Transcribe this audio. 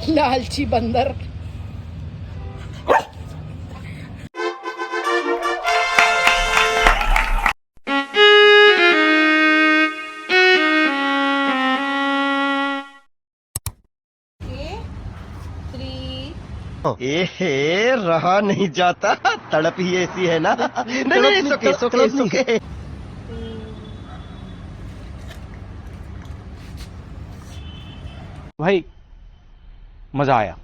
लालची बंदर. ए रहा नहीं जाता, तड़प ही ऐसी है ना. नहीं सुके. भाई मजा आया.